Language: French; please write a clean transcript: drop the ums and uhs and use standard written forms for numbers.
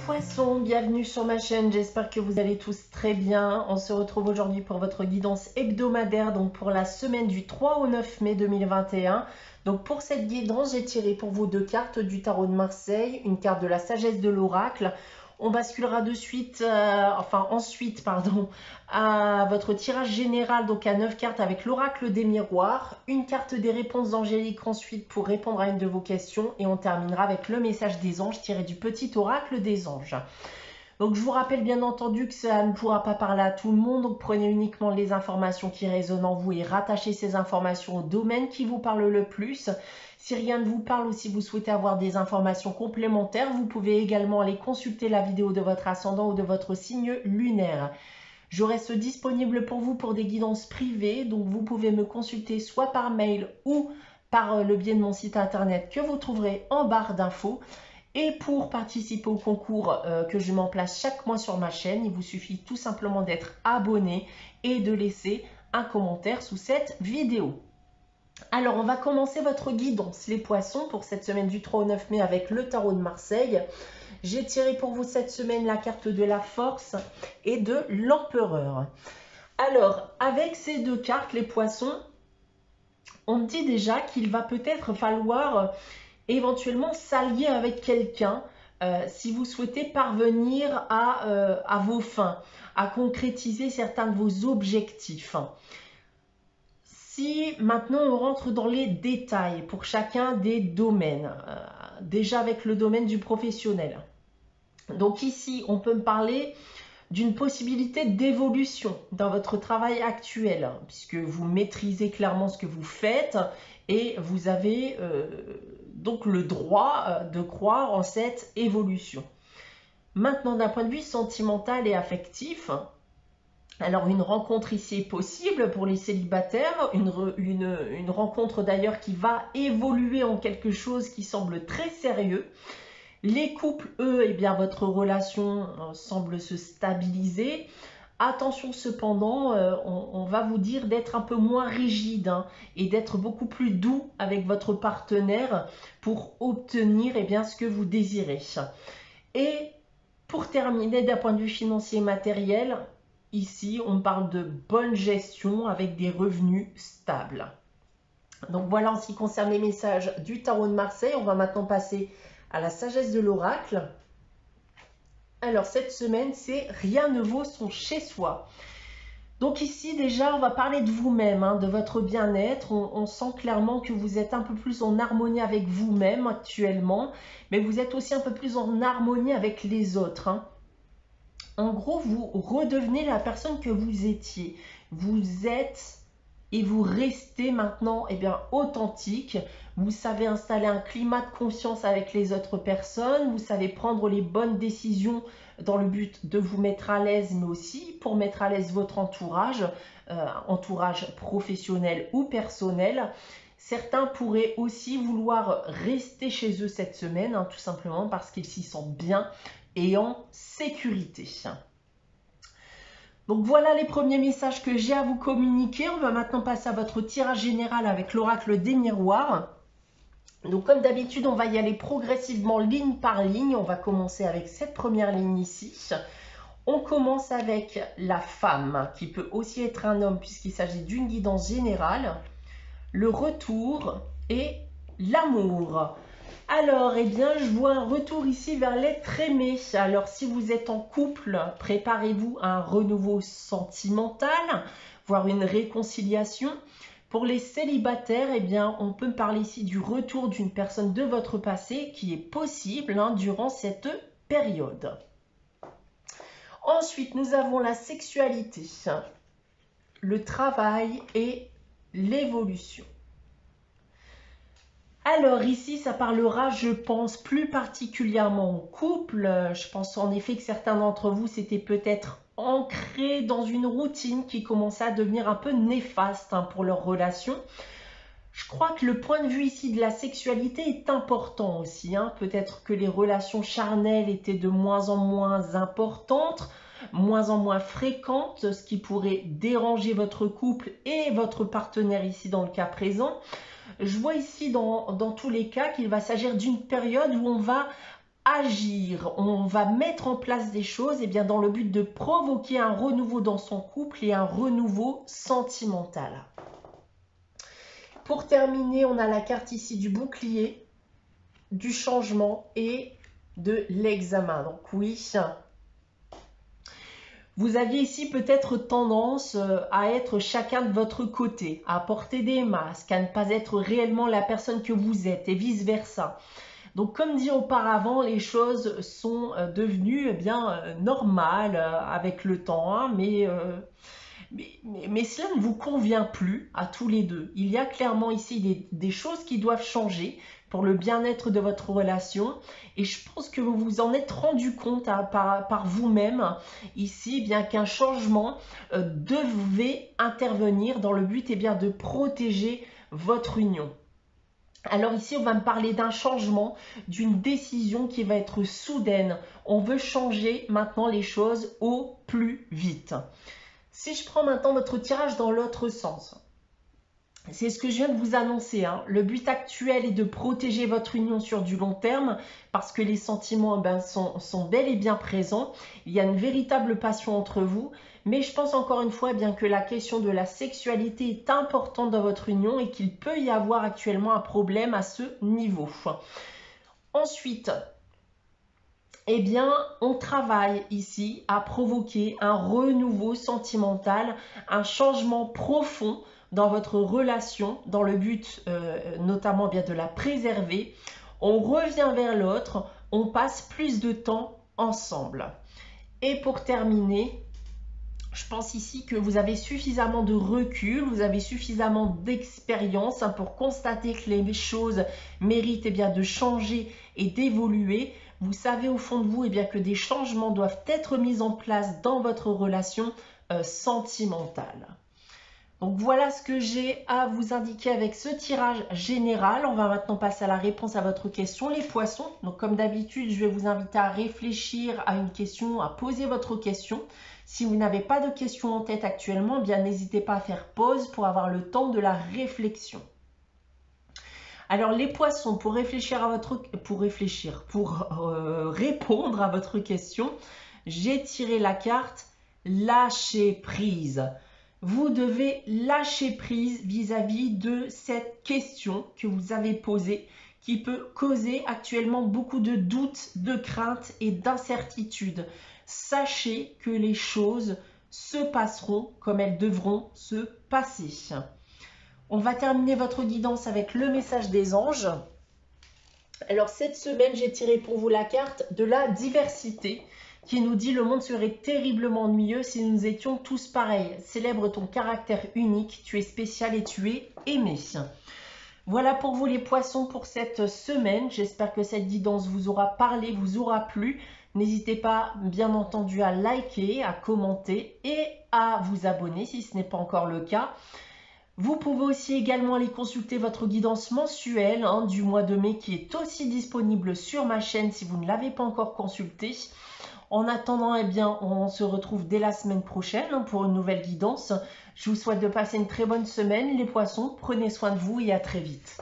Poissons, bienvenue sur ma chaîne, j'espère que vous allez tous très bien. On se retrouve aujourd'hui pour votre guidance hebdomadaire, donc pour la semaine du 3 au 9 mai 2021. Donc pour cette guidance, j'ai tiré pour vous deux cartes du tarot de Marseille, une carte de la sagesse de l'oracle. On basculera ensuite à votre tirage général, donc à 9 cartes avec l'oracle des miroirs, une carte des réponses angéliques ensuite pour répondre à une de vos questions, et on terminera avec le message des anges tiré du petit oracle des anges. Donc je vous rappelle bien entendu que ça ne pourra pas parler à tout le monde, donc prenez uniquement les informations qui résonnent en vous et rattachez ces informations au domaine qui vous parle le plus. Si rien ne vous parle ou si vous souhaitez avoir des informations complémentaires, vous pouvez également aller consulter la vidéo de votre ascendant ou de votre signe lunaire. Je reste disponible pour vous pour des guidances privées, donc vous pouvez me consulter soit par mail ou par le biais de mon site internet que vous trouverez en barre d'infos. Et pour participer au concours que je mets en place chaque mois sur ma chaîne, il vous suffit tout simplement d'être abonné et de laisser un commentaire sous cette vidéo. Alors, on va commencer votre guidance, les poissons, pour cette semaine du 3 au 9 mai avec le tarot de Marseille. J'ai tiré pour vous cette semaine la carte de la force et de l'empereur. Alors, avec ces deux cartes, les poissons, on dit déjà qu'il va peut-être falloir éventuellement s'allier avec quelqu'un si vous souhaitez parvenir à vos fins, à concrétiser certains de vos objectifs. Si maintenant on rentre dans les détails pour chacun des domaines, déjà avec le domaine du professionnel. Donc ici, on peut me parler d'une possibilité d'évolution dans votre travail actuel, puisque vous maîtrisez clairement ce que vous faites et vous avez donc le droit de croire en cette évolution. Maintenant, d'un point de vue sentimental et affectif, alors une rencontre ici est possible pour les célibataires, une rencontre d'ailleurs qui va évoluer en quelque chose qui semble très sérieux. Les couples, eux, eh bien, votre relation semble se stabiliser. Attention cependant, on va vous dire d'être un peu moins rigide et d'être beaucoup plus doux avec votre partenaire pour obtenir bien, ce que vous désirez. Et pour terminer, d'un point de vue financier et matériel, ici, on parle de bonne gestion avec des revenus stables. Donc voilà en ce qui concerne les messages du tarot de Marseille. On va maintenant passer à la sagesse de l'oracle. Alors cette semaine, c'est rien ne vaut son chez-soi. Donc ici déjà, on va parler de vous-même, de votre bien-être. On sent clairement que vous êtes un peu plus en harmonie avec vous-même actuellement, mais vous êtes aussi un peu plus en harmonie avec les autres. En gros, vous redevenez la personne que vous étiez. Vous êtes et vous restez maintenant authentique. Vous savez installer un climat de confiance avec les autres personnes. Vous savez prendre les bonnes décisions dans le but de vous mettre à l'aise, mais aussi pour mettre à l'aise votre entourage, entourage professionnel ou personnel. Certains pourraient aussi vouloir rester chez eux cette semaine, tout simplement parce qu'ils s'y sentent bien et en sécurité. Donc voilà les premiers messages que j'ai à vous communiquer. On va maintenant passer à votre tirage général avec l'oracle des miroirs. Donc comme d'habitude, on va y aller progressivement ligne par ligne. On va commencer avec cette première ligne ici. On commence avec la femme, qui peut aussi être un homme puisqu'il s'agit d'une guidance générale. Le retour et l'amour. Alors, je vois un retour ici vers l'être aimé. Alors, si vous êtes en couple, préparez-vous à un renouveau sentimental, voire une réconciliation. Pour les célibataires, on peut parler ici du retour d'une personne de votre passé qui est possible durant cette période. Ensuite, nous avons la sexualité, le travail et l'évolution. Alors ici, ça parlera, je pense, plus particulièrement au couple. Je pense en effet que certains d'entre vous s'étaient peut-être ancrés dans une routine qui commençait à devenir un peu néfaste pour leur relation. Je crois que le point de vue ici de la sexualité est important aussi. Peut-être que les relations charnelles étaient de moins en moins importantes, moins en moins fréquentes, ce qui pourrait déranger votre couple et votre partenaire ici dans le cas présent. Je vois ici dans tous les cas qu'il va s'agir d'une période où on va agir, on va mettre en place des choses bien, dans le but de provoquer un renouveau dans son couple et un renouveau sentimental. Pour terminer, on a la carte ici du bouclier, du changement et de l'examen. Donc oui, vous aviez ici peut-être tendance à être chacun de votre côté, à porter des masques, à ne pas être réellement la personne que vous êtes et vice-versa. Donc comme dit auparavant, les choses sont devenues normales avec le temps, hein, mais cela ne vous convient plus à tous les deux. Il y a clairement ici des choses qui doivent changer pour le bien-être de votre relation. Et je pense que vous vous en êtes rendu compte par vous-même ici, bien qu'un changement devait intervenir dans le but de protéger votre union. Alors ici, on va me parler d'un changement, d'une décision qui va être soudaine. On veut changer maintenant les choses au plus vite. Si je prends maintenant votre tirage dans l'autre sens, c'est ce que je viens de vous annoncer. Hein. Le but actuel est de protéger votre union sur du long terme parce que les sentiments sont bel et bien présents. Il y a une véritable passion entre vous. Mais je pense encore une fois que la question de la sexualité est importante dans votre union et qu'il peut y avoir actuellement un problème à ce niveau. Ensuite, on travaille ici à provoquer un renouveau sentimental, un changement profond dans votre relation, dans le but notamment de la préserver. On revient vers l'autre, on passe plus de temps ensemble. Et pour terminer, je pense ici que vous avez suffisamment de recul, vous avez suffisamment d'expérience pour constater que les choses méritent de changer et d'évoluer. Vous savez au fond de vous que des changements doivent être mis en place dans votre relation sentimentale. Donc voilà ce que j'ai à vous indiquer avec ce tirage général. On va maintenant passer à la réponse à votre question, les poissons. Donc comme d'habitude, je vais vous inviter à réfléchir à une question, à poser votre question. Si vous n'avez pas de questions en tête actuellement, n'hésitez pas à faire pause pour avoir le temps de la réflexion. Alors les poissons, pour répondre à votre question, j'ai tiré la carte lâcher prise. Vous devez lâcher prise vis-à-vis de cette question que vous avez posée qui peut causer actuellement beaucoup de doutes, de craintes et d'incertitudes. Sachez que les choses se passeront comme elles devront se passer. On va terminer votre guidance avec le message des anges. Alors cette semaine, j'ai tiré pour vous la carte de la diversité qui nous dit « Le monde serait terriblement ennuyeux si nous étions tous pareils. Célèbre ton caractère unique, tu es spécial et tu es aimé. » Voilà pour vous les poissons pour cette semaine. J'espère que cette guidance vous aura parlé, vous aura plu. N'hésitez pas bien entendu à liker, à commenter et à vous abonner si ce n'est pas encore le cas. Vous pouvez aussi également aller consulter votre guidance mensuelle du mois de mai qui est aussi disponible sur ma chaîne si vous ne l'avez pas encore consultée. En attendant, on se retrouve dès la semaine prochaine pour une nouvelle guidance. Je vous souhaite de passer une très bonne semaine les poissons. Prenez soin de vous et à très vite.